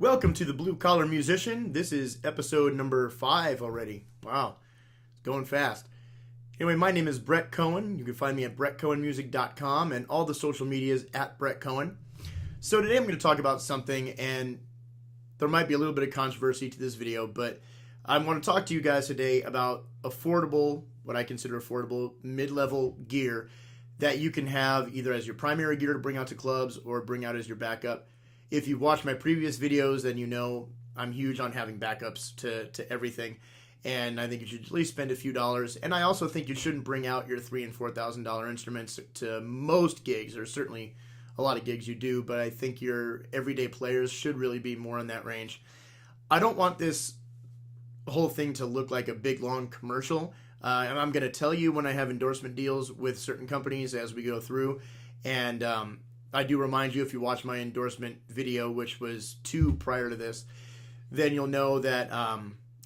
Welcome to the Blue Collar Musician. This is episode number 5 already. Wow, it's going fast. Anyway, my name is Brett Cohen. You can find me at brettcohenmusic.com and all the social medias at Brett Cohen. So today I'm going to talk about something, and there might be a little bit of controversy to this video, but I want to talk to you guys today about affordable, what I consider affordable, mid-level gear that you can have either as your primary gear to bring out to clubs or bring out as your backup. If you've watched my previous videos, then you know I'm huge on having backups to everything, and I think you should at least spend a few dollars. And I also think you shouldn't bring out your $3,000 and $4,000 instruments to most gigs. There's certainly a lot of gigs you do, but I think your everyday players should really be more in that range. I don't want this whole thing to look like a big long commercial, and I'm going to tell you when I have endorsement deals with certain companies as we go through. And I do remind you, if you watch my endorsement video, which was 2 prior to this, then you'll know that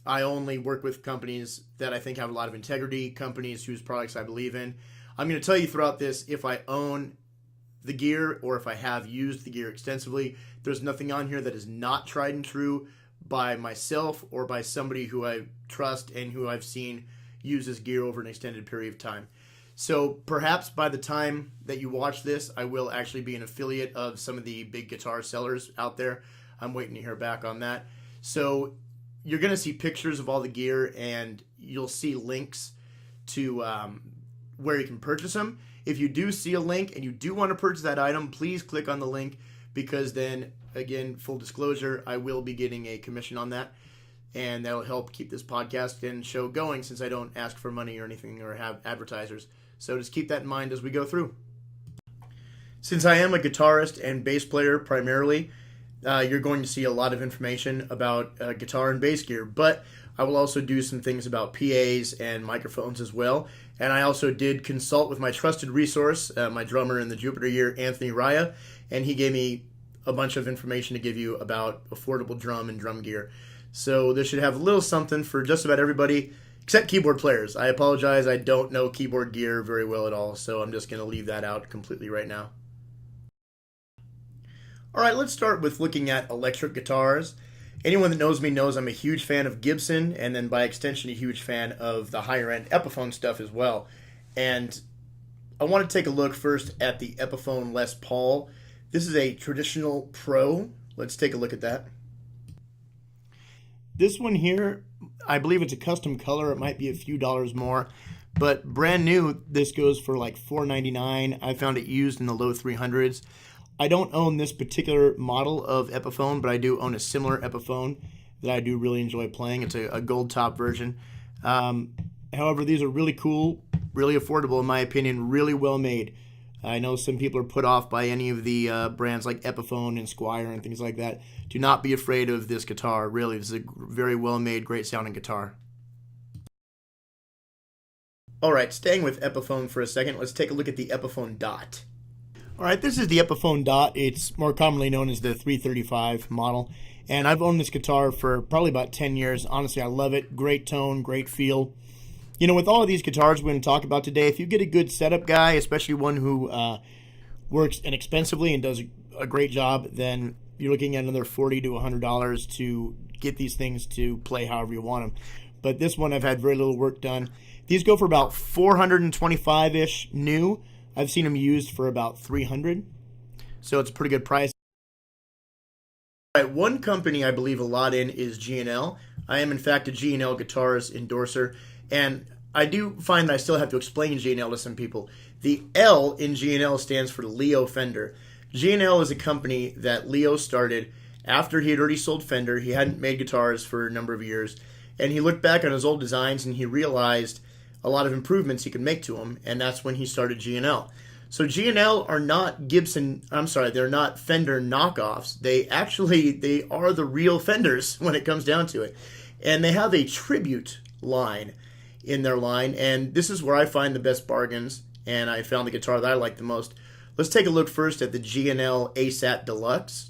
I only work with companies that I think have a lot of integrity, companies whose products I believe in. I'm going to tell you throughout this if I own the gear or if I have used the gear extensively. There's nothing on here that is not tried and true by myself or by somebody who I trust and who I've seen use this gear over an extended period of time. So perhaps by the time that you watch this, I will actually be an affiliate of some of the big guitar sellers out there. I'm waiting to hear back on that. So you're going to see pictures of all the gear, and you'll see links to where you can purchase them. If you do see a link and you do want to purchase that item, please click on the link, because then, again, full disclosure, I will be getting a commission on that. And that'll help keep this podcast and show going, since I don't ask for money or anything or have advertisers. So just keep that in mind as we go through. Since I am a guitarist and bass player primarily, you're going to see a lot of information about guitar and bass gear, but I will also do some things about PAs and microphones as well. And I also did consult with my trusted resource, my drummer in the Jupiter year, Anthony Raya, and he gave me a bunch of information to give you about affordable drum and drum gear. So this should have a little something for just about everybody, except keyboard players. I apologize, I don't know keyboard gear very well at all, so I'm just going to leave that out completely right now. Alright, let's start with looking at electric guitars. Anyone that knows me knows I'm a huge fan of Gibson, and then by extension a huge fan of the higher end Epiphone stuff as well. And I want to take a look first at the Epiphone Les Paul. This is a traditional Pro. Let's take a look at that. This one here, I believe it's a custom color. It might be a few dollars more, but brand new, this goes for like $4.99. I found it used in the low 300s. I don't own this particular model of Epiphone, but I do own a similar Epiphone that I do really enjoy playing. It's a gold top version. However, these are really cool, really affordable in my opinion, really well made. I know some people are put off by any of the brands like Epiphone and Squire and things like that. Do not be afraid of this guitar. Really, this is a very well-made, great-sounding guitar. Alright, staying with Epiphone for a second, let's take a look at the Epiphone Dot. Alright, this is the Epiphone Dot. It's more commonly known as the 335 model. And I've owned this guitar for probably about 10 years. Honestly, I love it. Great tone, great feel. You know, with all of these guitars we're going to talk about today, if you get a good setup guy, especially one who works inexpensively and does a great job, then you're looking at another $40 to $100 to get these things to play however you want them. But this one I've had very little work done. These go for about $425-ish new. I've seen them used for about $300, so it's a pretty good price. All right, one company I believe a lot in is G&L. I am in fact a G&L guitars endorser. And I do find that I still have to explain G&L to some people. The L in G&L stands for Leo Fender. G&L is a company that Leo started after he had already sold Fender. He hadn't made guitars for a number of years. And he looked back on his old designs and he realized a lot of improvements he could make to them. And that's when he started G&L. So G&L are not they're not Fender knockoffs. They are the real Fenders when it comes down to it. And they have a tribute line in their line, and this is where I find the best bargains, and I found the guitar that I like the most. Let's take a look first at the G&L ASAT Deluxe.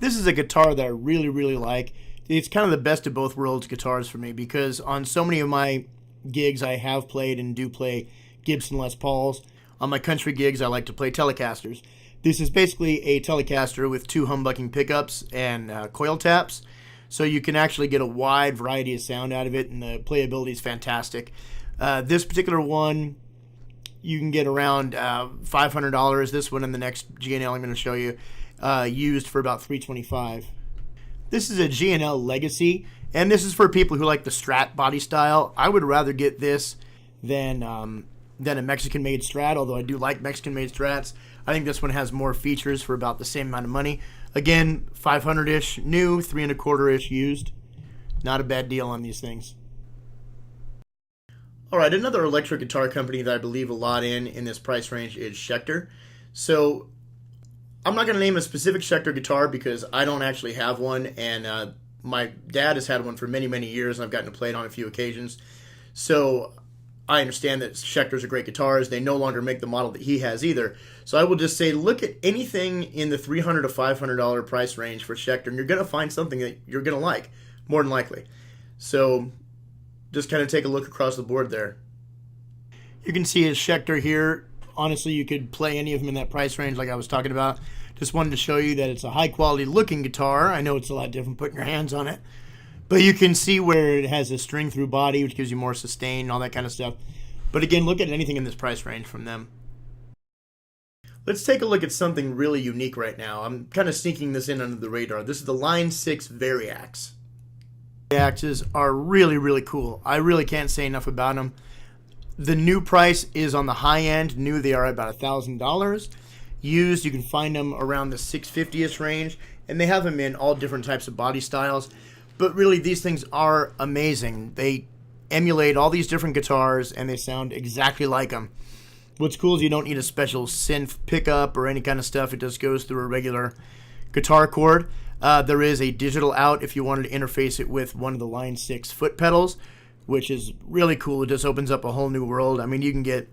This is a guitar that I really, really like. It's kind of the best of both worlds guitars for me, because on so many of my gigs I have played and do play Gibson Les Pauls. On my country gigs, I like to play Telecasters. This is basically a Telecaster with 2 humbucking pickups and coil taps. So you can actually get a wide variety of sound out of it, and the playability is fantastic. This particular one, you can get around $500. This one and the next G&L I'm going to show you, used for about $325. This is a G&L Legacy, and this is for people who like the Strat body style. I would rather get this than a Mexican-made Strat, although I do like Mexican-made Strats. I think this one has more features for about the same amount of money. Again, $500-ish new, $325-ish used. Not a bad deal on these things. All right, another electric guitar company that I believe a lot in this price range is Schecter. So I'm not going to name a specific Schecter guitar because I don't actually have one, and my dad has had one for many, many years, and I've gotten to play it on a few occasions. So I understand that Schecters are great guitars. They no longer make the model that he has either. So I will just say, look at anything in the $300 to $500 price range for Schecter, and you're going to find something that you're going to like, more than likely. So just kind of take a look across the board there. You can see his Schecter here. Honestly, you could play any of them in that price range like I was talking about. Just wanted to show you that it's a high-quality looking guitar. I know it's a lot different putting your hands on it. But you can see where it has a string-through body, which gives you more sustain and all that kind of stuff. But again, look at anything in this price range from them. Let's take a look at something really unique right now. I'm kind of sneaking this in under the radar. This is the Line 6 Variax. Variaxes are really, really cool. I really can't say enough about them. The new price is on the high end. New, they are about $1,000. Used, you can find them around the $650-ish range. And they have them in all different types of body styles. But really, these things are amazing. They emulate all these different guitars, and they sound exactly like them. What's cool is you don't need a special synth pickup or any kind of stuff. It just goes through a regular guitar cord. There is a digital out if you wanted to interface it with one of the Line 6 foot pedals, which is really cool. It just opens up a whole new world. I mean, you can get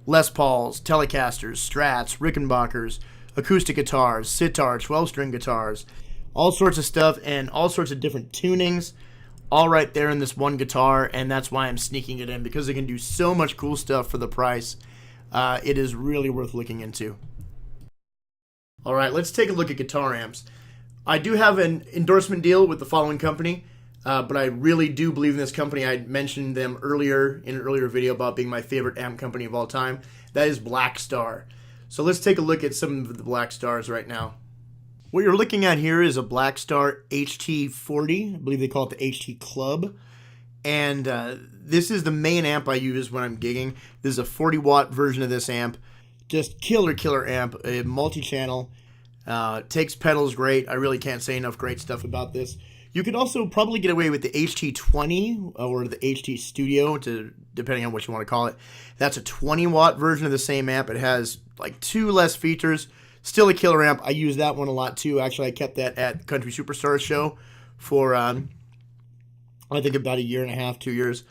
Les Pauls, Telecasters, Strats, Rickenbackers, acoustic guitars, sitar, 12-string guitars, all sorts of stuff and all sorts of different tunings, all right there in this one guitar, and that's why I'm sneaking it in, because it can do so much cool stuff for the price. It is really worth looking into. All right, let's take a look at guitar amps. I do have an endorsement deal with the following company, but I really do believe in this company. I mentioned them earlier in an earlier video about being my favorite amp company of all time. That is Blackstar. So let's take a look at some of the Blackstars right now. What you're looking at here is a Blackstar HT40. I believe they call it the HT Club. And this is the main amp I use when I'm gigging. This is a 40-watt version of this amp. Just killer amp, a multi-channel. Takes pedals great. I really can't say enough great stuff about this. You could also probably get away with the HT20 or the HT Studio, depending on what you want to call it. That's a 20-watt version of the same amp. It has like 2 less features. Still a killer amp. I use that one a lot too. Actually, I kept that at the Country Superstars show for I think about 1.5 years, 2 years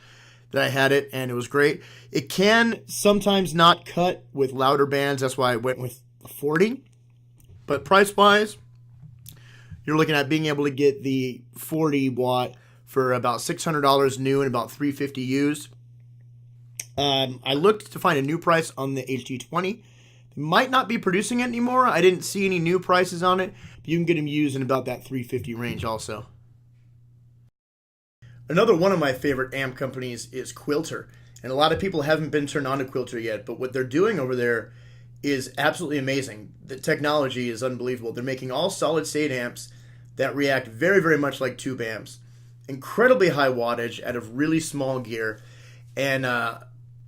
that I had it, and it was great. It can sometimes not cut with louder bands. That's why I went with 40. But price-wise, you're looking at being able to get the 40-watt for about $600 new and about $350 used. I looked to find a new price on the HT20. They might not be producing it anymore. I didn't see any new prices on it. But you can get them used in about that $350 range also. Another one of my favorite amp companies is Quilter. And a lot of people haven't been turned on to Quilter yet, but what they're doing over there is absolutely amazing. The technology is unbelievable. They're making all solid-state amps that react very, very much like tube amps. Incredibly high wattage out of really small gear. And I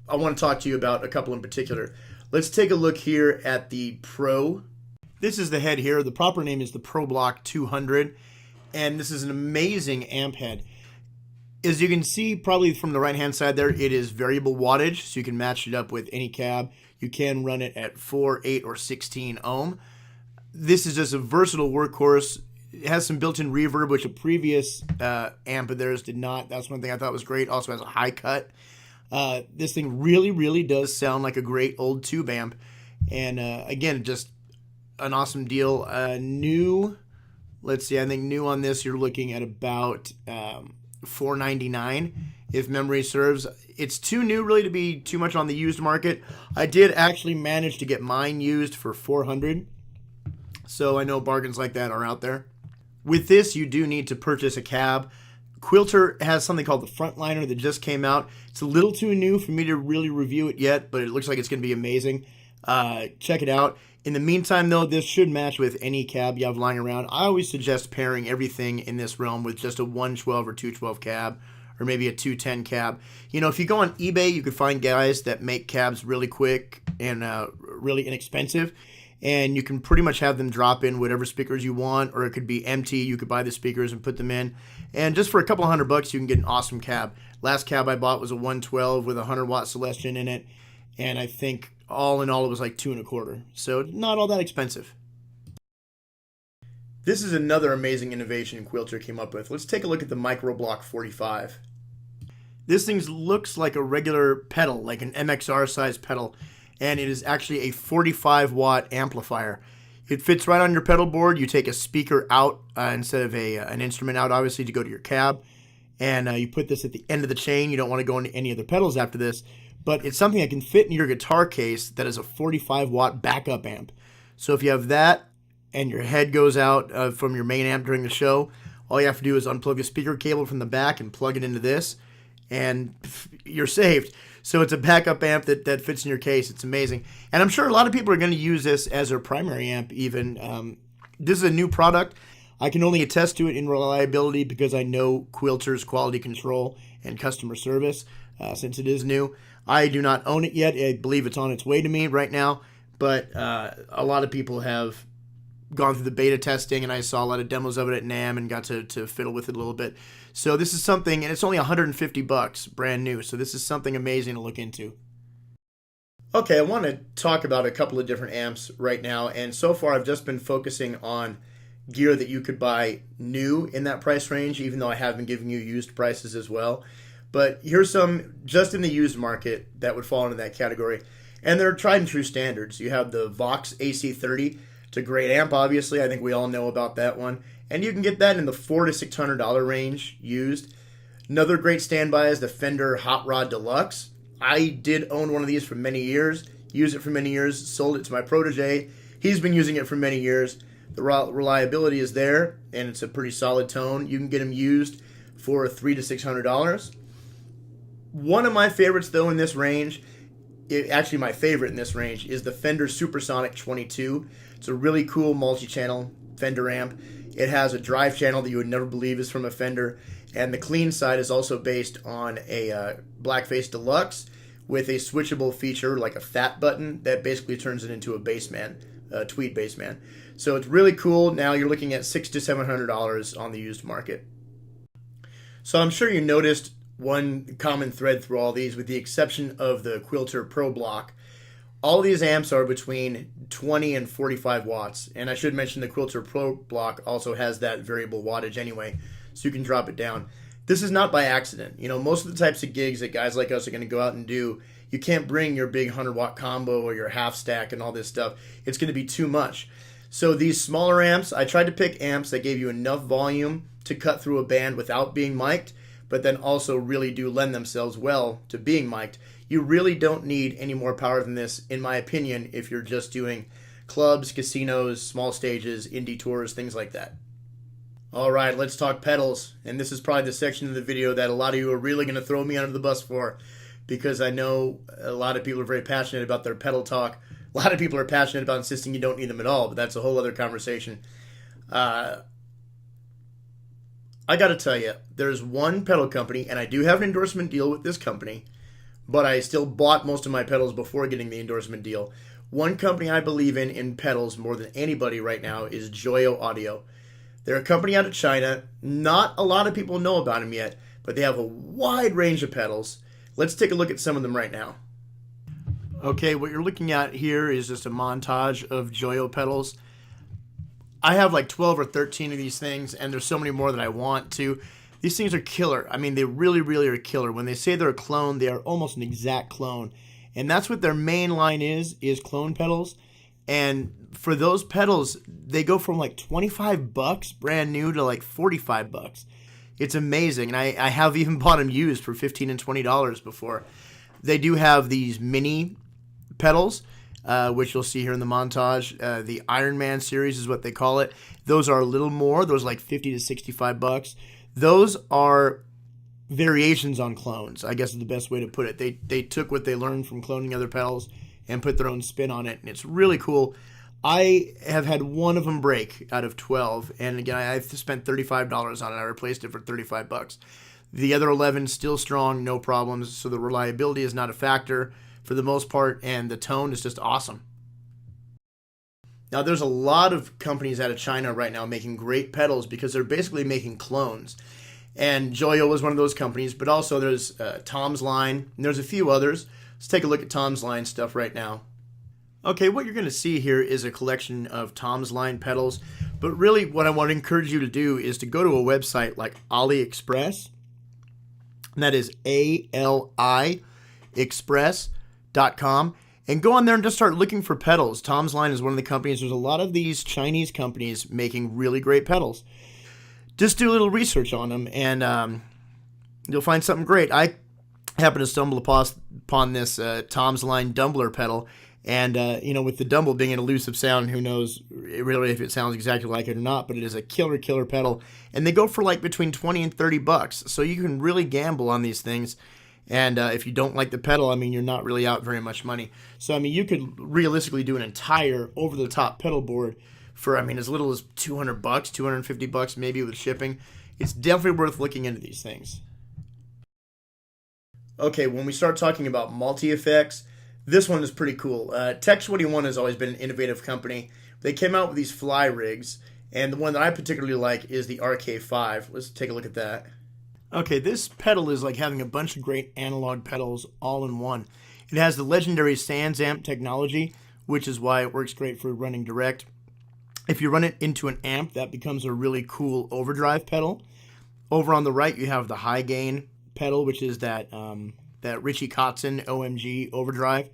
want to talk to you about a couple in particular. Let's take a look here at the Pro. This is the head here. The proper name is the Pro Block 200. And this is an amazing amp head. As you can see, probably from the right-hand side there, it is variable wattage, so you can match it up with any cab. You can run it at 4, 8, or 16 ohm. This is just a versatile workhorse. It has some built-in reverb, which a previous amp of theirs did not. That's one thing I thought was great. Also has a high cut. This thing really, really does sound like a great old tube amp. And again, just an awesome deal. New, let's see, I think new on this, you're looking at about $499 if memory serves. It's too new really to be too much on the used market. I did actually manage to get mine used for $400, so I know bargains like that are out there. With this, you do need to purchase a cab. Quilter has something called the Frontliner that just came out. It's a little too new for me to really review it yet, but it looks like it's going to be amazing. Check it out. In the meantime, though, this should match with any cab you have lying around. I always suggest pairing everything in this realm with just a 112 or 212 cab, or maybe a 210 cab. You know, if you go on eBay, you could find guys that make cabs really quick and really inexpensive, and you can pretty much have them drop in whatever speakers you want, or it could be empty. You could buy the speakers and put them in, and just for a couple $100, you can get an awesome cab. Last cab I bought was a 112 with a 100-watt Celestion in it, and I think all in all it was like $2.25, so not all that expensive. This is another amazing innovation Quilter came up with. Let's take a look at the Microblock 45. This thing looks like a regular pedal, like an MXR size pedal, and it is actually a 45-watt amplifier. It fits right on your pedal board. You take a speaker out instead of an instrument out, obviously, to go to your cab, and you put this at the end of the chain. You don't want to go into any other pedals after this, but it's something that can fit in your guitar case that is a 45-watt backup amp. So if you have that and your head goes out from your main amp during the show, all you have to do is unplug a speaker cable from the back and plug it into this, and you're saved. So it's a backup amp that fits in your case. It's amazing. And I'm sure a lot of people are going to use this as their primary amp even. This is a new product. I can only attest to it in reliability because I know Quilter's quality control and customer service since it is new. I do not own it yet. I believe it's on its way to me right now, but a lot of people have gone through the beta testing, and I saw a lot of demos of it at NAMM and got to fiddle with it a little bit. So this is something, and it's only $150, brand new, so this is something amazing to look into. Okay, I want to talk about a couple of different amps right now, and so far I've just been focusing on gear that you could buy new in that price range, even though I have been giving you used prices as well. But here's some just in the used market that would fall into that category. And they're tried and true standards. You have the Vox AC30. It's a great amp, obviously. I think we all know about that one. And you can get that in the $400 to $600 range used. Another great standby is the Fender Hot Rod Deluxe. I did own one of these for many years, used it for many years, sold it to my protege. He's been using it for many years. The reliability is there, and it's a pretty solid tone. You can get them used for $300 to $600. One of my favorites, though, in this range, actually my favorite in this range, is the Fender Supersonic 22. It's a really cool multi-channel Fender amp. It has a drive channel that you would never believe is from a Fender, and the clean side is also based on a Blackface Deluxe with a switchable feature like a fat button that basically turns it into a bassman, a tweed bassman. So it's really cool. Now you're looking at $600 to $700 on the used market. So I'm sure you noticed one common thread through all these, with the exception of the Quilter Pro Block. All these amps are between 20 and 45 watts. And I should mention the Quilter Pro Block also has that variable wattage anyway, so you can drop it down. This is not by accident. You know, most of the types of gigs that guys like us are going to go out and do, you can't bring your big 100-watt combo or your half stack and all this stuff. It's going to be too much. So these smaller amps, I tried to pick amps that gave you enough volume to cut through a band without being mic'd, but then also really do lend themselves well to being mic'd. You really don't need any more power than this, in my opinion, if you're just doing clubs, casinos, small stages, indie tours, things like that. All right, let's talk pedals. And this is probably the section of the video that a lot of you are really going to throw me under the bus for, because I know a lot of people are very passionate about their pedal talk. A lot of people are passionate about insisting you don't need them at all, but that's a whole other conversation. I got to tell you, there's one pedal company, and I do have an endorsement deal with this company, but I still bought most of my pedals before getting the endorsement deal. One company I believe in pedals more than anybody right now is Joyo Audio. They're a company out of China. Not a lot of people know about them yet, but they have a wide range of pedals. Let's take a look at some of them right now. Okay, what you're looking at here is just a montage of Joyo pedals. I have like 12 or 13 of these things, and there's so many more that I want to. These things are killer. I mean, they really, really are killer. When they say they're a clone, they are almost an exact clone. And that's what their main line is clone pedals. And for those pedals, they go from like $25 brand new to like $45. It's amazing, and I have even bought them used for $15 and $20 before. They do have these mini pedals, which you'll see here in the montage. The Iron Man series is what they call it. Those are a little more. Those are like $50 to $65. Those are variations on clones, I guess is the best way to put it. They took what they learned from cloning other pedals and put their own spin on it, and it's really cool. I have had one of them break out of 12, and again, I've spent $35 on it. I replaced it for $35. The other 11 still strong, no problems, so the reliability is not a factor for the most part, and the tone is just awesome. Now, there's a lot of companies out of China right now making great pedals because they're basically making clones. And Joyo was one of those companies, but also there's Tom's Line, and there's a few others. Let's take a look at Tom's Line stuff right now. Okay, what you're going to see here is a collection of Tom's Line pedals, but really what I want to encourage you to do is to go to a website like AliExpress, and that is AliExpress.com, and go on there and just start looking for pedals. Tom's Line is one of the companies. There's a lot of these Chinese companies making really great pedals. Just do a little research on them, and you'll find something great. I happened to stumble upon this Tom's Line Dumbler pedal, and with the Dumble being an elusive sound, who knows really if it sounds exactly like it or not, but it is a killer pedal, and they go for like between $20 and $30, so you can really gamble on these things. And if you don't like the pedal, I mean, you're not really out very much money. So, I mean, you could realistically do an entire over-the-top pedal board for, I mean, as little as $200, $250 maybe with shipping. It's definitely worth looking into these things. Okay, when we start talking about multi-effects, this one is pretty cool. Tech 21 has always been an innovative company. They came out with these fly rigs, and the one that I particularly like is the RK5. Let's take a look at that. Okay, this pedal is like having a bunch of great analog pedals all in one. It has the legendary Sans amp technology, which is why it works great for running direct. If you run it into an amp, that becomes a really cool overdrive pedal. Over on the right, you have the high gain pedal, which is that Richie Kotzen OMG overdrive.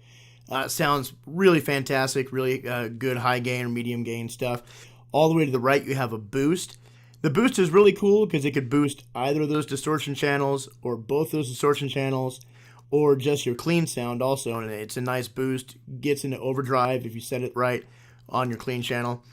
Sounds really fantastic, really good high gain or medium gain stuff. All the way to the right, you have a boost. The boost is really cool because it could boost either of those distortion channels or both those distortion channels or just your clean sound also. And it's a nice boost. Gets into overdrive if you set it right on your clean channel.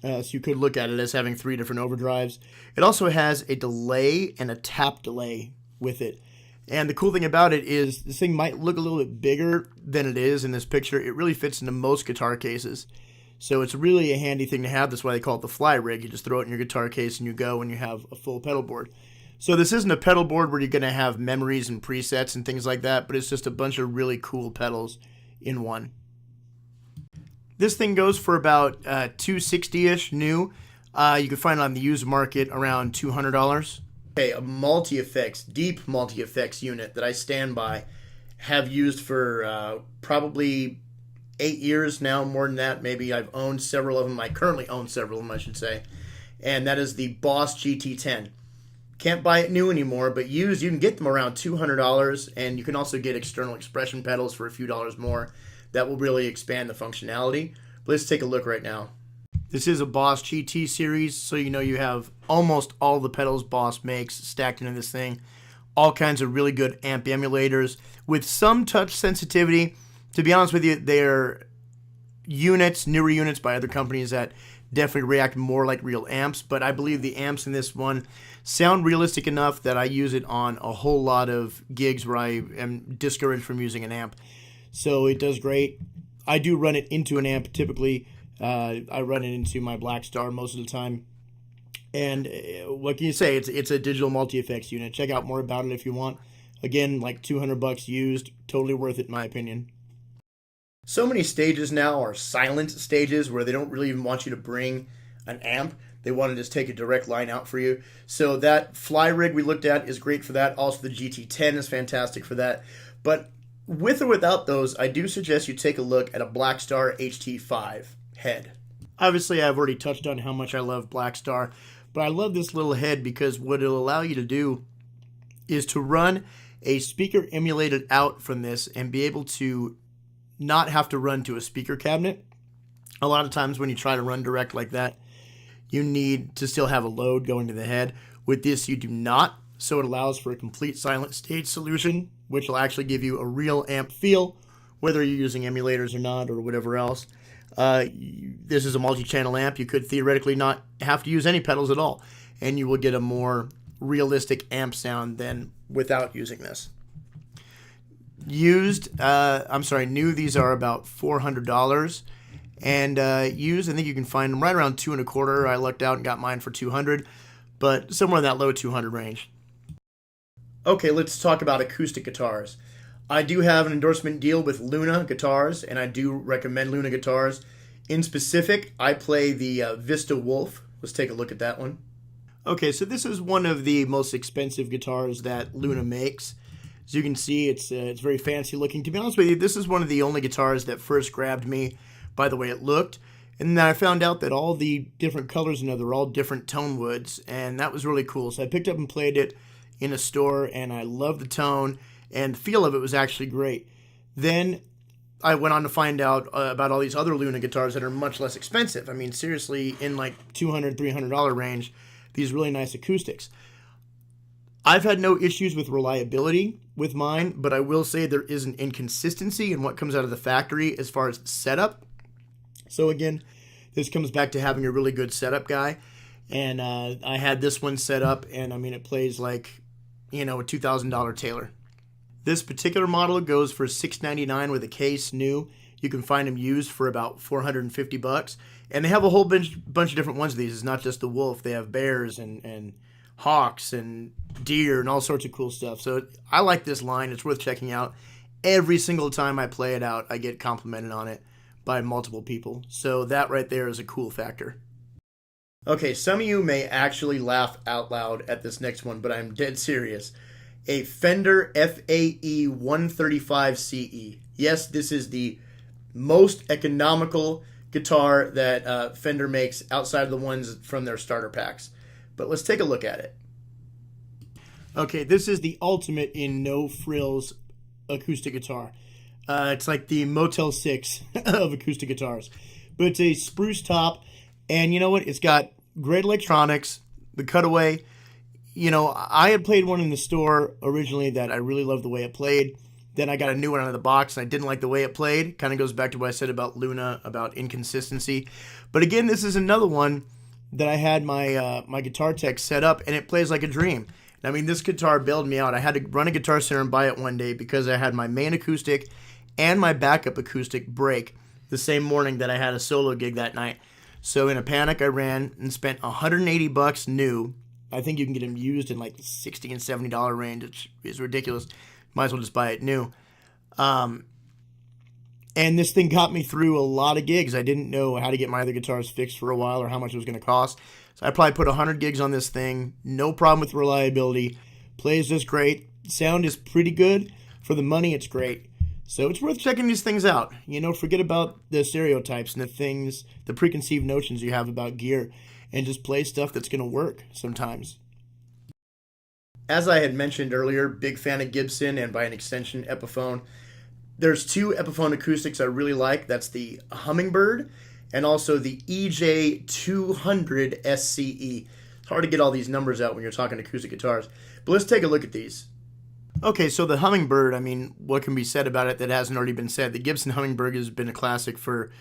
So you could look at it as having 3 different overdrives. It also has a delay and a tap delay with it. And the cool thing about it is this thing might look a little bit bigger than it is in this picture. It really fits into most guitar cases. So it's really a handy thing to have. That's why they call it the fly rig. You just throw it in your guitar case and you go and you have a full pedal board. So this isn't a pedal board where you're going to have memories and presets and things like that, but it's just a bunch of really cool pedals in one. This thing goes for about $260-ish new. You can find it on the used market around $200. Okay, a multi-effects, deep multi-effects unit that I stand by, have used for probably 8 years now, more than that. Maybe I've owned several of them. I currently own several of them, I should say. And that is the Boss GT10. Can't buy it new anymore, but used, you can get them around $200, and you can also get external expression pedals for a few dollars more. That will really expand the functionality. But let's take a look right now. This is a Boss GT series, so you know you have almost all the pedals Boss makes stacked into this thing. All kinds of really good amp emulators with some touch sensitivity. To be honest with you, they're units, newer units by other companies that definitely react more like real amps, but I believe the amps in this one sound realistic enough that I use it on a whole lot of gigs where I am discouraged from using an amp. So it does great. I do run it into an amp typically. I run it into my Black Star most of the time. And what can you say? It's a digital multi-effects unit. Check out more about it if you want. Again, like $200 used. Totally worth it in my opinion. So many stages now are silent stages where they don't really even want you to bring an amp. They want to just take a direct line out for you. So that fly rig we looked at is great for that. Also the GT10 is fantastic for that. But with or without those, I do suggest you take a look at a Black Star HT5 head. Obviously, I've already touched on how much I love Black Star, but I love this little head because what it'll allow you to do is to run a speaker emulated out from this and be able to not have to run to a speaker cabinet. A lot of times when you try to run direct like that, you need to still have a load going to the head. With this, you do not, so it allows for a complete silent stage solution, which will actually give you a real amp feel, whether you're using emulators or not, or whatever else. This is a multi-channel amp. You could theoretically not have to use any pedals at all, and you will get a more realistic amp sound than without using this. New, these are about $400, and used, I think you can find them right around $225. I lucked out and got mine for $200, but somewhere in that low $200 range. Okay, let's talk about acoustic guitars. I do have an endorsement deal with Luna Guitars, and I do recommend Luna Guitars. In specific, I play the Vista Wolf. Let's take a look at that one. Okay, so this is one of the most expensive guitars that Luna makes. As you can see, it's very fancy looking. To be honest with you, this is one of the only guitars that first grabbed me by the way it looked. And then I found out that all the different colors in it, they're all different tone woods, and that was really cool. So I picked up and played it in a store, and I loved the tone. And the feel of it was actually great. Then I went on to find out about all these other Luna guitars that are much less expensive. I mean, seriously, in like $200, $300 range, these really nice acoustics. I've had no issues with reliability with mine, but I will say there is an inconsistency in what comes out of the factory as far as setup. So again, this comes back to having a really good setup guy. And I had this one set up, and I mean, it plays like, a $2,000 Taylor. This particular model goes for $699 with a case new. You can find them used for about $450. And they have a whole bunch of different ones of these. It's not just the Wolf. They have bears and hawks and deer and all sorts of cool stuff. So I like this line. It's worth checking out. Every single time I play it out, I get complimented on it by multiple people. So that right there is a cool factor. Okay, some of you may actually laugh out loud at this next one, but I'm dead serious. A Fender FAE 135CE. Yes, this is the most economical guitar that Fender makes outside of the ones from their starter packs. But let's take a look at it. Okay, this is the ultimate in no-frills acoustic guitar. It's like the Motel 6 of acoustic guitars. But it's a spruce top, and you know what? It's got great electronics, the cutaway. I had played one in the store originally that I really loved the way it played. Then I got a new one out of the box, and I didn't like the way it played. Kind of goes back to what I said about Luna, about inconsistency. But again, this is another one that I had my guitar tech set up, and it plays like a dream. I mean, this guitar bailed me out. I had to run a Guitar Center and buy it one day because I had my main acoustic and my backup acoustic break the same morning that I had a solo gig that night. So in a panic, I ran and spent $180 new. I think you can get them used in like the $60 and $70 range, which is ridiculous. Might as well just buy it new. And this thing got me through a lot of gigs. I didn't know how to get my other guitars fixed for a while or how much it was going to cost. So I probably put 100 gigs on this thing. No problem with reliability. Plays just great. Sound is pretty good. For the money, it's great. So it's worth checking these things out. Forget about the stereotypes and the preconceived notions you have about gear, and just play stuff that's going to work sometimes. As I had mentioned earlier, big fan of Gibson and by an extension Epiphone. There's two Epiphone acoustics I really like. That's the Hummingbird and also the EJ200 SCE. It's hard to get all these numbers out when you're talking acoustic guitars. But let's take a look at these. Okay, so the Hummingbird, I mean, what can be said about it that hasn't already been said? The Gibson Hummingbird has been a classic for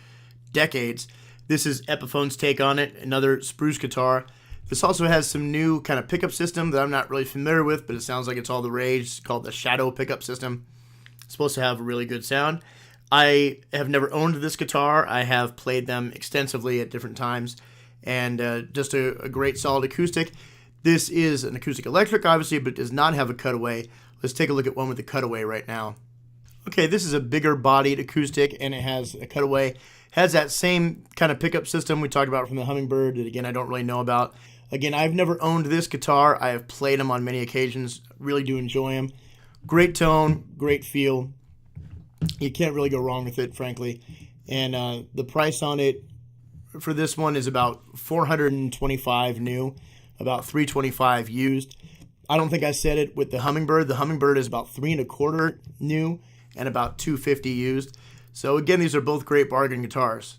decades. This is Epiphone's take on it, another spruce guitar. This also has some new kind of pickup system that I'm not really familiar with, but it sounds like it's all the rage. It's called the Shadow pickup system. It's supposed to have a really good sound. I have never owned this guitar. I have played them extensively at different times, and just a great solid acoustic. This is an acoustic electric, obviously, but it does not have a cutaway. Let's take a look at one with a cutaway right now. Okay, this is a bigger bodied acoustic, and it has a cutaway. Has that same kind of pickup system we talked about from the Hummingbird that, again, I don't really know about. Again, I've never owned this guitar. I have played them on many occasions. Really do enjoy them. Great tone, great feel. You can't really go wrong with it, frankly. And the price on it for this one is about $425 new, about $325 used. I don't think I said it with the Hummingbird. The Hummingbird is about $325 new and about $250 used. So again, these are both great bargain guitars.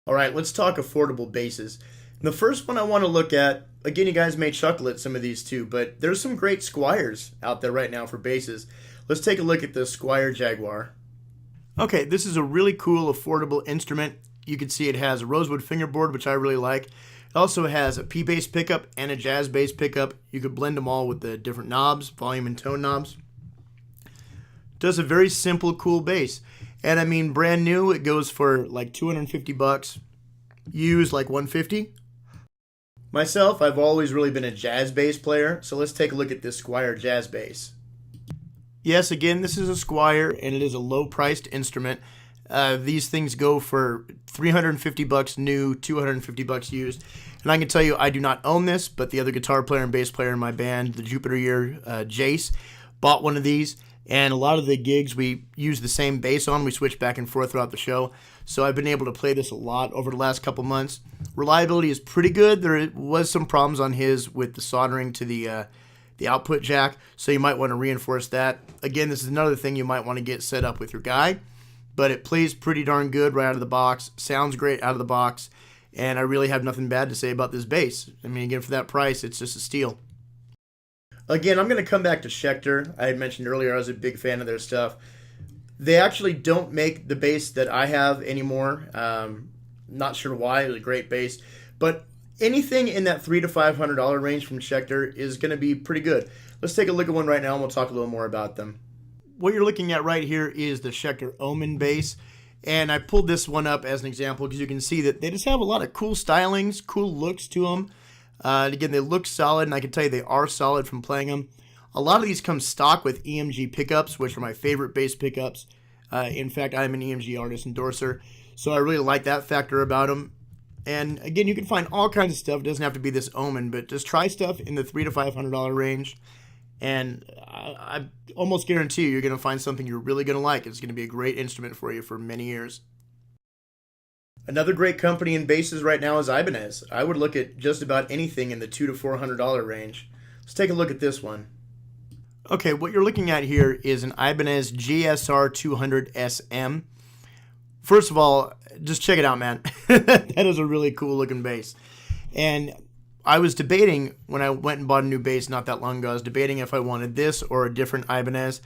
All right, let's talk affordable basses. The first one I want to look at, again, you guys may chuckle at some of these too, but there's some great Squiers out there right now for basses. Let's take a look at the Squier Jaguar. Okay, this is a really cool, affordable instrument. You can see it has a rosewood fingerboard, which I really like. It also has a P bass pickup and a jazz bass pickup. You could blend them all with the different knobs, volume and tone knobs. Does a very simple, cool bass. And I mean, brand new, it goes for like $250. Used like $150. Myself, I've always really been a jazz bass player, so let's take a look at this Squier jazz bass. Yes, again, this is a Squier, and it is a low-priced instrument. These things go for $350 new, $250 used. And I can tell you, I do not own this, but the other guitar player and bass player in my band, the Jupiter Year, Jace, bought one of these. And a lot of the gigs we use the same bass on. We switch back and forth throughout the show. So I've been able to play this a lot over the last couple months. Reliability is pretty good. There was some problems on his with the soldering to the output jack. So you might want to reinforce that. Again, this is another thing you might want to get set up with your guy. But it plays pretty darn good right out of the box. Sounds great out of the box. And I really have nothing bad to say about this bass. I mean, again, for that price, it's just a steal. Again, I'm going to come back to Schecter. I had mentioned earlier I was a big fan of their stuff. They actually don't make the bass that I have anymore. Not sure why. It was a great bass. But anything in that $300 to $500 range from Schecter is going to be pretty good. Let's take a look at one right now and we'll talk a little more about them. What you're looking at right here is the Schecter Omen bass. And I pulled this one up as an example because you can see that they just have a lot of cool stylings, cool looks to them. And again, they look solid, and I can tell you they are solid from playing them. A lot of these come stock with EMG pickups, which are my favorite bass pickups. In fact, I'm an EMG artist endorser, so I really like that factor about them. And again, you can find all kinds of stuff. It doesn't have to be this Omen, but just try stuff in the $300 to $500 range, and I almost guarantee you're going to find something you're really going to like. It's going to be a great instrument for you for many years. Another great company in basses right now is Ibanez. I would look at just about anything in the $200 to $400 range. Let's take a look at this one. Okay, what you're looking at here is an Ibanez GSR 200 SM. First of all, just check it out, man. That is a really cool looking bass. And I was debating when I went and bought a new bass not that long ago, I was debating if I wanted this or a different Ibanez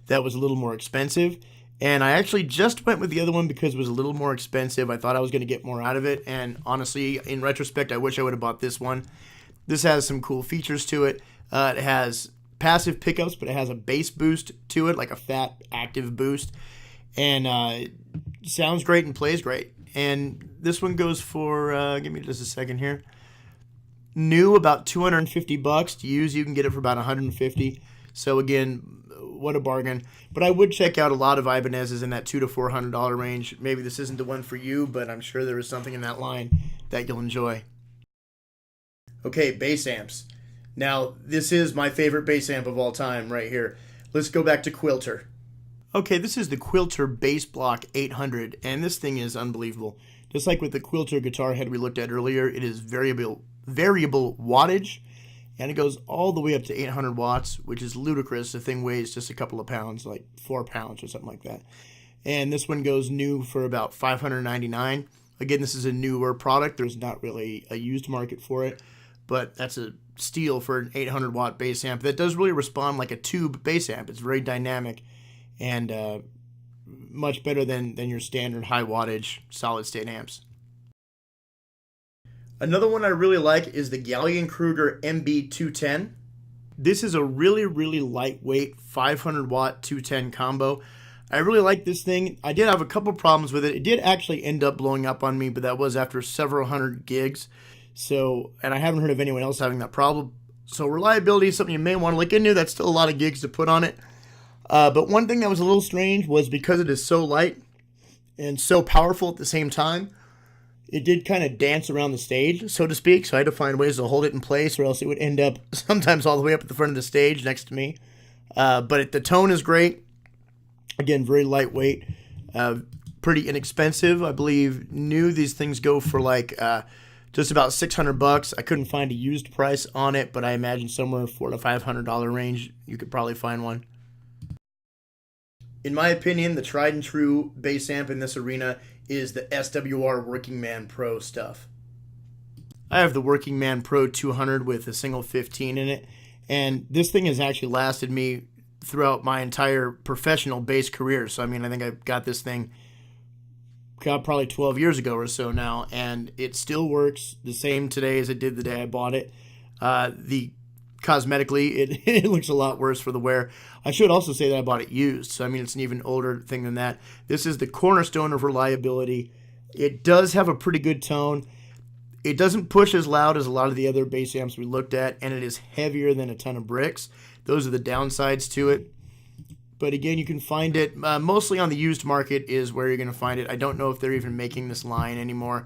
that was a little more expensive. And I actually just went with the other one because it was a little more expensive. I thought I was going to get more out of it. And honestly, in retrospect, I wish I would have bought this one. This has some cool features to it. It has passive pickups, but it has a bass boost to it, like a fat, active boost. And it sounds great and plays great. And this one goes for, give me just a second here. New, about $250. To use, you can get it for about $150. So again, what a bargain. But I would check out a lot of Ibanez's in that $200 to $400 range. Maybe this isn't the one for you, but I'm sure there is something in that line that you'll enjoy. Okay, bass amps. Now, this is my favorite bass amp of all time right here. Let's go back to Quilter. Okay, this is the Quilter Bass Block 800, and this thing is unbelievable. Just like with the Quilter guitar head we looked at earlier, it is variable wattage. And it goes all the way up to 800 watts, which is ludicrous. The thing weighs just a couple of pounds, like 4 pounds or something like that. And this one goes new for about $599. Again, this is a newer product. There's not really a used market for it. But that's a steal for an 800 watt bass amp that does really respond like a tube bass amp. It's very dynamic and much better than your standard high wattage solid state amps. Another one I really like is the Gallien-Kruger MB210. This is a really, really lightweight 500 watt 210 combo. I really like this thing. I did have a couple problems with it. It did actually end up blowing up on me, but that was after several hundred gigs. So, and I haven't heard of anyone else having that problem. So reliability is something you may want to look into. That's still a lot of gigs to put on it. But one thing that was a little strange was because it is so light and so powerful at the same time, it did kind of dance around the stage, so to speak, so I had to find ways to hold it in place or else it would end up sometimes all the way up at the front of the stage next to me. But the tone is great. Again, very lightweight, pretty inexpensive. I believe new, these things go for like just about $600. I couldn't find a used price on it, but I imagine somewhere $400 to $500 range, you could probably find one. In my opinion, the tried and true bass amp in this arena is the SWR Working Man Pro stuff. I have the Working Man Pro 200 with a single 15 in it, and this thing has actually lasted me throughout my entire professional bass career. So I mean, I think I got this thing probably 12 years ago or so now, and it still works the same today as it did the day I bought it. The cosmetically, it looks a lot worse for the wear. I should also say that I bought it used, so I mean, it's an even older thing than that. This is the cornerstone of reliability. It does have a pretty good tone. It doesn't push as loud as a lot of the other bass amps we looked at, and it is heavier than a ton of bricks. Those are the downsides to it. But again, you can find it mostly on the used market is where you're going to find it. I don't know if they're even making this line anymore,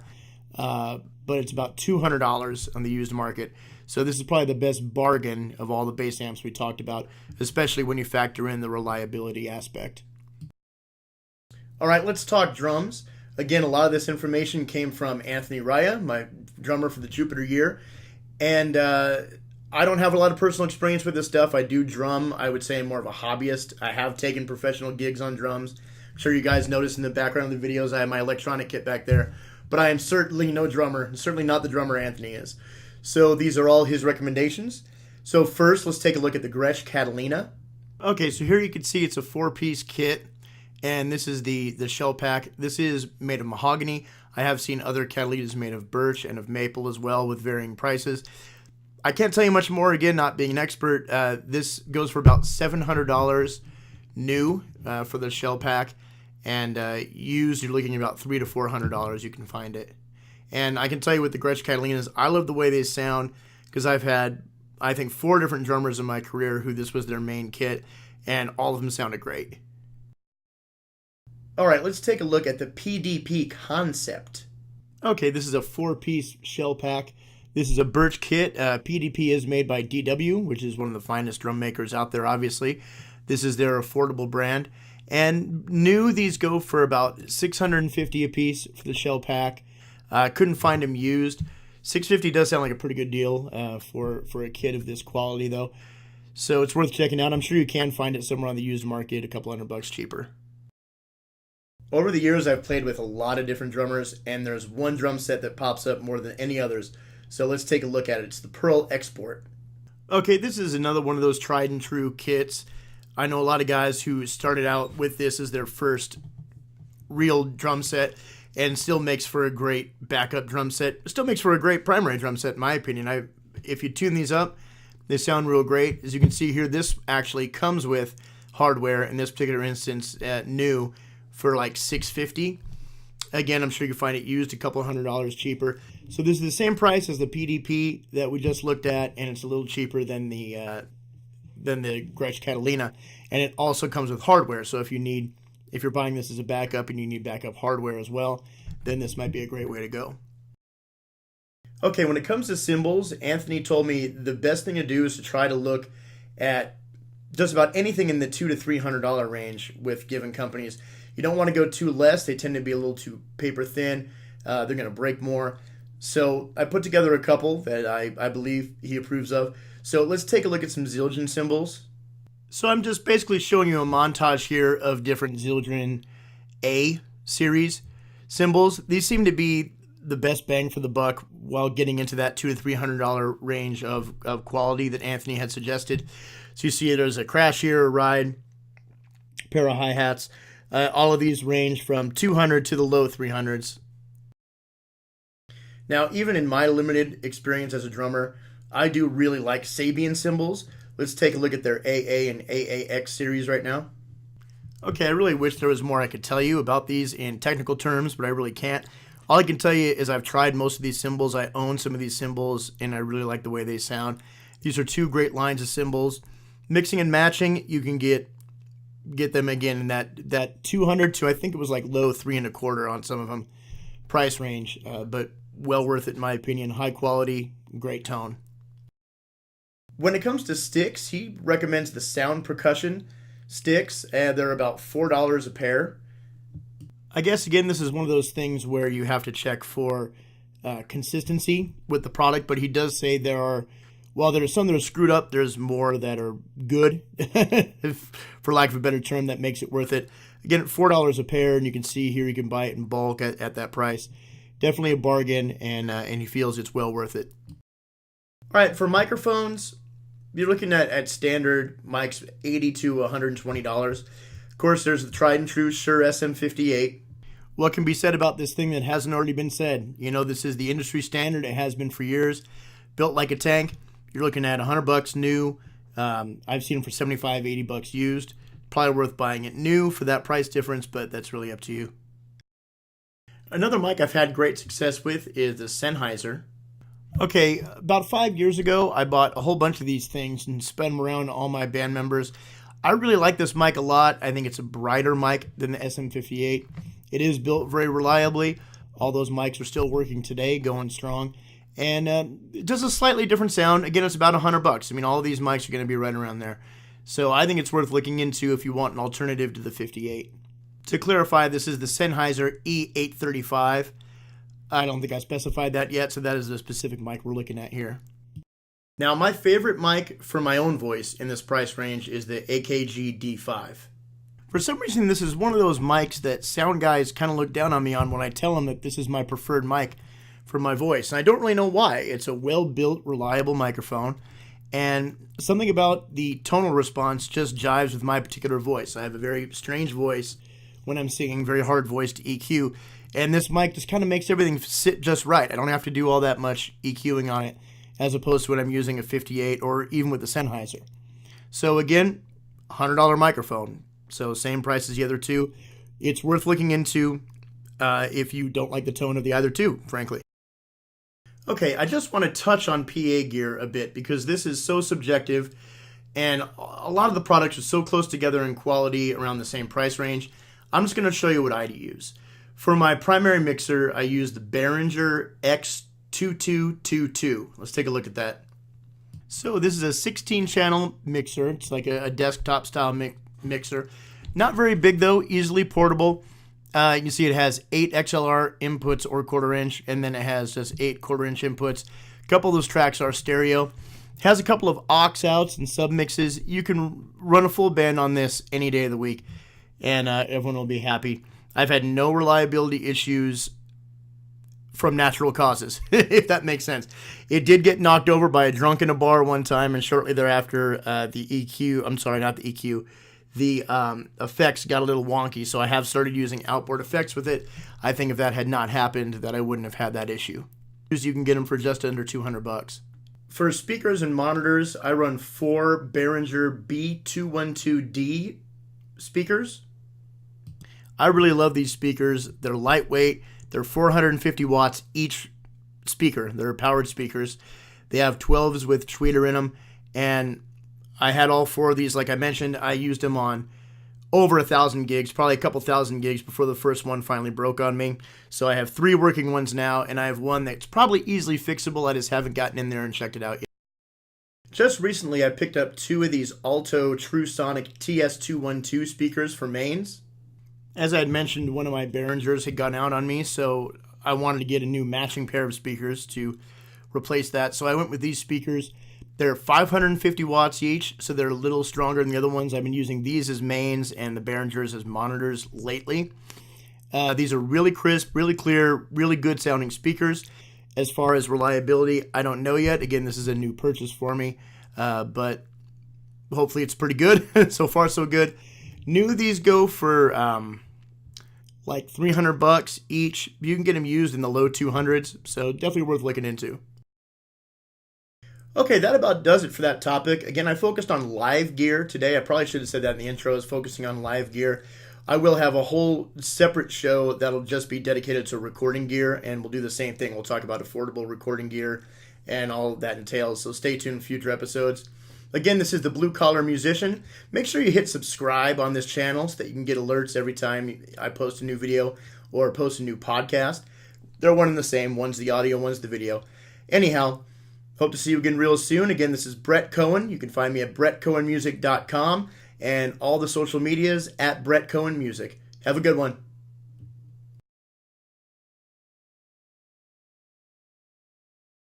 but it's about $200 on the used market. So this is probably the best bargain of all the bass amps we talked about, especially when you factor in the reliability aspect. All right, let's talk drums. Again, a lot of this information came from Anthony Raya, my drummer for the Jupiter Year. And I don't have a lot of personal experience with this stuff. I do drum, I would say I'm more of a hobbyist. I have taken professional gigs on drums. I'm sure you guys noticed in the background of the videos I have my electronic kit back there. But I am certainly no drummer, certainly not the drummer Anthony is. So these are all his recommendations. So first, let's take a look at the Gretsch Catalina. Okay, so here you can see it's a 4-piece kit. And this is the shell pack. This is made of mahogany. I have seen other Catalinas made of birch and of maple as well with varying prices. I can't tell you much more, again, not being an expert. This goes for about $700 new for the shell pack. And used, you're looking at about $300 to $400 you can find it. And I can tell you with the Gretsch Catalinas, I love the way they sound because I've had, I think, 4 different drummers in my career who this was their main kit. And all of them sounded great. All right, let's take a look at the PDP Concept. Okay, this is a 4-piece shell pack. This is a birch kit. PDP is made by DW, which is one of the finest drum makers out there, obviously. This is their affordable brand. And new, these go for about $650 a piece for the shell pack. Couldn't find them used. $650 does sound like a pretty good deal for a kit of this quality, though. So it's worth checking out. I'm sure you can find it somewhere on the used market, a couple $100 cheaper. Over the years, I've played with a lot of different drummers, and there's one drum set that pops up more than any others. So let's take a look at it. It's the Pearl Export. Okay, this is another one of those tried and true kits. I know a lot of guys who started out with this as their first real drum set and still makes for a great backup drum set. Still makes for a great primary drum set, in my opinion. If you tune these up, they sound real great. As you can see here, this actually comes with hardware, in this particular instance, new, for like $650. Again, I'm sure you can find it used a couple $100 cheaper. So this is the same price as the PDP that we just looked at, and it's a little cheaper than the Gretsch Catalina. And it also comes with hardware. So if you're buying this as a backup and you need backup hardware as well, then this might be a great way to go. Okay, when it comes to cymbals, Anthony told me the best thing to do is to try to look at just about anything in the $200 to $300 range with given companies. You don't want to go too less. They tend to be a little too paper thin. They're going to break more. So I put together a couple that I believe he approves of. So let's take a look at some Zildjian cymbals. So I'm just basically showing you a montage here of different Zildjian A series cymbals. These seem to be the best bang for the buck while getting into that $200 to $300 range of quality that Anthony had suggested. So you see there's a crash here, a ride, a pair of hi-hats. All of these range from $200 to the low $300s. Now, even in my limited experience as a drummer, I do really like Sabian cymbals. Let's take a look at their AA and AAX series right now. Okay, I really wish there was more I could tell you about these in technical terms, but I really can't. All I can tell you is I've tried most of these cymbals. I own some of these cymbals, and I really like the way they sound. These are 2 great lines of cymbals. Mixing and matching, you can get them again in that 200 to, I think it was like low 3 1/4 on some of them price range, but well worth it in my opinion. High quality, great tone. When it comes to sticks, he recommends the Sound Percussion sticks. They're about $4 a pair. I guess again, this is one of those things where you have to check for consistency with the product, but he does say while there are some that are screwed up, there's more that are good, for lack of a better term, that makes it worth it. Again, at $4 a pair, and you can see here you can buy it in bulk at that price. definitely a bargain, and he feels it's well worth it. All right, for microphones, you're looking at standard mics, $80 to $120. Of course, there's the tried and true Shure SM58. What can be said about this thing that hasn't already been said? You know, this is the industry standard. It has been for years. Built like a tank. You're looking at $100 new. I've seen them for $75, $80 used. Probably worth buying it new for that price difference, but that's really up to you. Another mic I've had great success with is the Sennheiser. Okay, about 5 years ago, I bought a whole bunch of these things and sped them around to all my band members. I really like this mic a lot. I think it's a brighter mic than the SM58. It is built very reliably. All those mics are still working today, going strong. And it does a slightly different sound. Again, it's about $100. I mean, all of these mics are going to be right around there. So I think it's worth looking into if you want an alternative to the 58. To clarify, this is the Sennheiser E835. I don't think I specified that yet, so that is the specific mic we're looking at here. Now, my favorite mic for my own voice in this price range is the AKG D5. For some reason, this is one of those mics that sound guys kind of look down on me on when I tell them that this is my preferred mic for my voice. And I don't really know why. It's a well-built, reliable microphone, and something about the tonal response just jives with my particular voice. I have a very strange voice when I'm singing, very hard voice to EQ, and this mic just kind of makes everything sit just right. I don't have to do all that much EQing on it, as opposed to when I'm using a 58 or even with the Sennheiser. So again, $100 microphone. So same price as the other two. It's worth looking into if you don't like the tone of the other two, frankly. Okay, I just want to touch on PA gear a bit because this is so subjective, and a lot of the products are so close together in quality around the same price range. I'm just going to show you what I use. For my primary mixer, I use the Behringer X2222. Let's take a look at that. So this is a 16-channel mixer. It's like a desktop-style mixer. Not very big, though. Easily portable. You can see it has 8 XLR inputs or quarter-inch, and then it has just 8 quarter-inch inputs. A couple of those tracks are stereo. It has a couple of aux outs and submixes. You can run a full band on this any day of the week, and everyone will be happy. I've had no reliability issues from natural causes, if that makes sense. It did get knocked over by a drunk in a bar one time, and shortly thereafter, the effects got a little wonky, so I have started using outboard effects with it. I think if that had not happened, that I wouldn't have had that issue. You can get them for just under $200. For speakers and monitors, I run 4 Behringer B212D speakers. I really love these speakers. They're lightweight. They're 450 watts each speaker. They're powered speakers. They have 12s with tweeter in them, and I had all 4 of these. Like I mentioned, I used them on over 1,000 gigs, probably a couple thousand gigs before the first one finally broke on me. So I have 3 working ones now, and I have one that's probably easily fixable. I just haven't gotten in there and checked it out yet. Just recently, I picked up 2 of these Alto TrueSonic TS212 speakers for mains. As I had mentioned, one of my Behringers had gone out on me, so I wanted to get a new matching pair of speakers to replace that. So I went with these speakers. They're 550 watts each, so they're a little stronger than the other ones. I've been using these as mains and the Behringers as monitors lately. These are really crisp, really clear, really good sounding speakers. As far as reliability, I don't know yet. Again, this is a new purchase for me, but hopefully it's pretty good. So far, so good. New of these go for like $300 each. You can get them used in the low 200s, so definitely worth looking into. Okay, that about does it for that topic. Again, I focused on live gear today. I probably should have said that in the intro. I was focusing on live gear. I will have a whole separate show that'll just be dedicated to recording gear, and we'll do the same thing. We'll talk about affordable recording gear and all that entails, so stay tuned for future episodes. Again, this is the Blue Collar Musician. Make sure you hit subscribe on this channel so that you can get alerts every time I post a new video or post a new podcast. They're one and the same. One's the audio, one's the video. Anyhow, hope to see you again real soon. Again, this is Brett Cohen. You can find me at brettcohenmusic.com and all the social medias at Brett Cohen Music. Have a good one.